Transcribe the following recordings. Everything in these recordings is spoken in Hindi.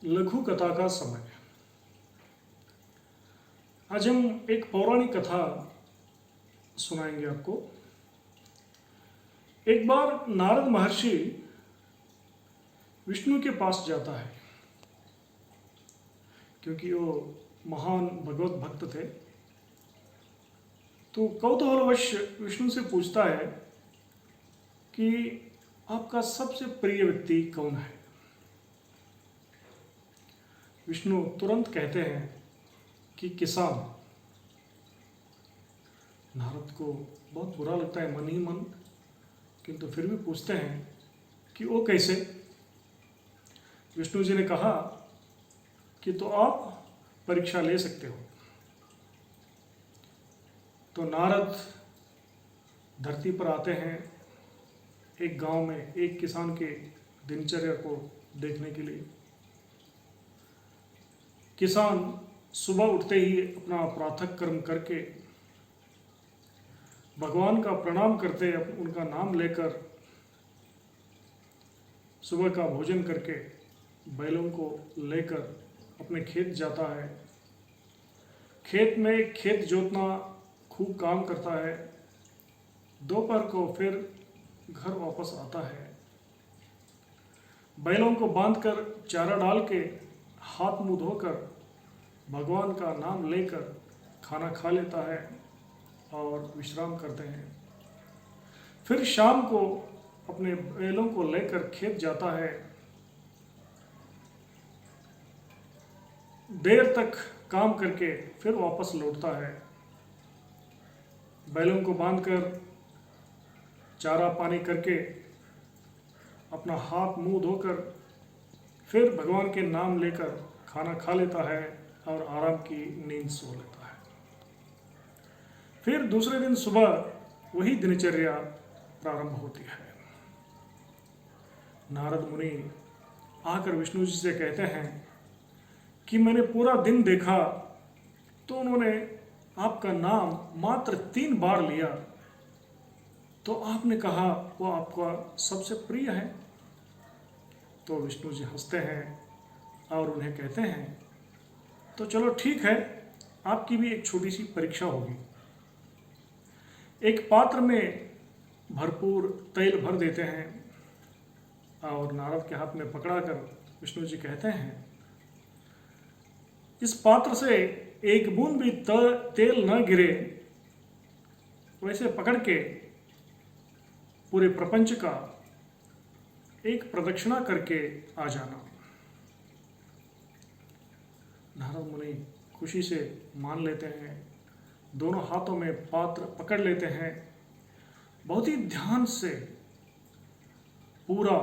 लघु कथा का समय। आज हम एक पौराणिक कथा सुनाएंगे आपको। एक बार नारद महर्षि विष्णु के पास जाता है, क्योंकि वो महान भगवत भक्त थे। तो कौतूहलवश विष्णु से पूछता है कि आपका सबसे प्रिय व्यक्ति कौन है। विष्णु तुरंत कहते हैं कि किसान। नारद को बहुत बुरा लगता है मन ही मन, किंतु फिर भी पूछते हैं कि वो कैसे। विष्णु जी ने कहा कि तो आप परीक्षा ले सकते हो। तो नारद धरती पर आते हैं एक गांव में एक किसान के दिनचर्या को देखने के लिए। किसान सुबह उठते ही अपना प्रातः कर्म करके भगवान का प्रणाम करते, उनका नाम लेकर सुबह का भोजन करके बैलों को लेकर अपने खेत जाता है। खेत में खेत जोतना खूब काम करता है। दोपहर को फिर घर वापस आता है। बैलों को बांधकर चारा डाल के हाथ मुंह धोकर भगवान का नाम लेकर खाना खा लेता है और विश्राम करते हैं। फिर शाम को अपने बैलों को लेकर खेत जाता है। देर तक काम करके फिर वापस लौटता है। बैलों को बांधकर चारा पानी करके अपना हाथ मुंह धोकर फिर भगवान के नाम लेकर खाना खा लेता है और आराम की नींद सो लेता है। फिर दूसरे दिन सुबह वही दिनचर्या प्रारंभ होती है। नारद मुनि आकर विष्णु जी से कहते हैं कि मैंने पूरा दिन देखा तो उन्होंने आपका नाम मात्र 3 बार लिया, तो आपने कहा वो आपका सबसे प्रिय है। तो विष्णु जी हंसते हैं और उन्हें कहते हैं तो चलो ठीक है, आपकी भी एक छोटी सी परीक्षा होगी। एक पात्र में भरपूर तेल भर देते हैं और नारद के हाथ में पकड़ाकर विष्णु जी कहते हैं इस पात्र से एक बूंद भी तेल न गिरे, वैसे पकड़ के पूरे प्रपंच का एक प्रदक्षिणा करके आ जाना। नारद मुनि खुशी से मान लेते हैं, दोनों हाथों में पात्र पकड़ लेते हैं, बहुत ही ध्यान से पूरा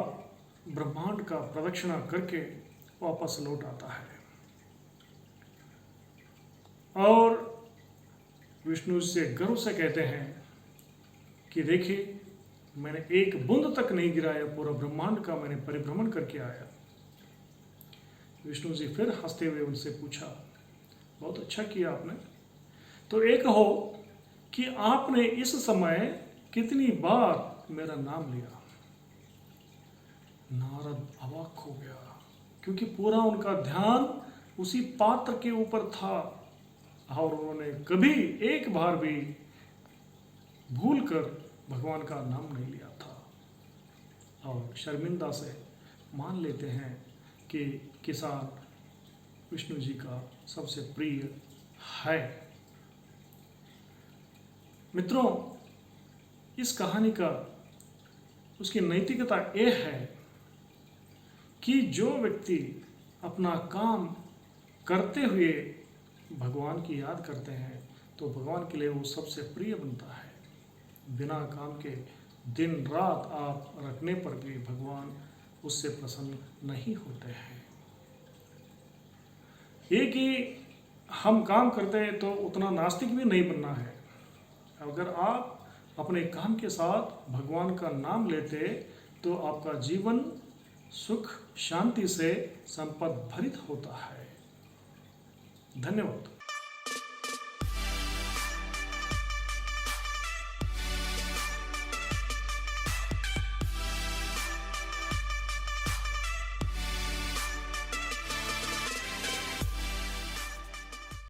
ब्रह्मांड का प्रदक्षिणा करके वापस लौट आता है। और विष्णु से गर्व से कहते हैं कि देखिए, मैंने एक बूंद तक नहीं गिराया, पूरा ब्रह्मांड का मैंने परिभ्रमण करके आया। विष्णु जी फिर हंसते हुए उनसे पूछा, बहुत अच्छा किया आपने। तो एक हो कि आपने इस समय कितनी बार मेरा नाम लिया। नारद अवाक हो गया, क्योंकि पूरा उनका ध्यान उसी पात्र के ऊपर था और उन्होंने कभी एक बार भी भूलकर भगवान का नाम नहीं लिया था। और शर्मिंदा से मान लेते हैं कि किसान विष्णु जी का सबसे प्रिय है। मित्रों, इस कहानी का उसकी नैतिकता यह है कि जो व्यक्ति अपना काम करते हुए भगवान की याद करते हैं तो भगवान के लिए वो सबसे प्रिय बनता है। बिना काम के दिन रात आप रखने पर भी भगवान उससे प्रसन्न नहीं होते हैं। ये कि हम काम करते हैं तो उतना नास्तिक भी नहीं बनना है। अगर आप अपने काम के साथ भगवान का नाम लेते तो आपका जीवन सुख शांति से संपद भरित होता है। धन्यवाद।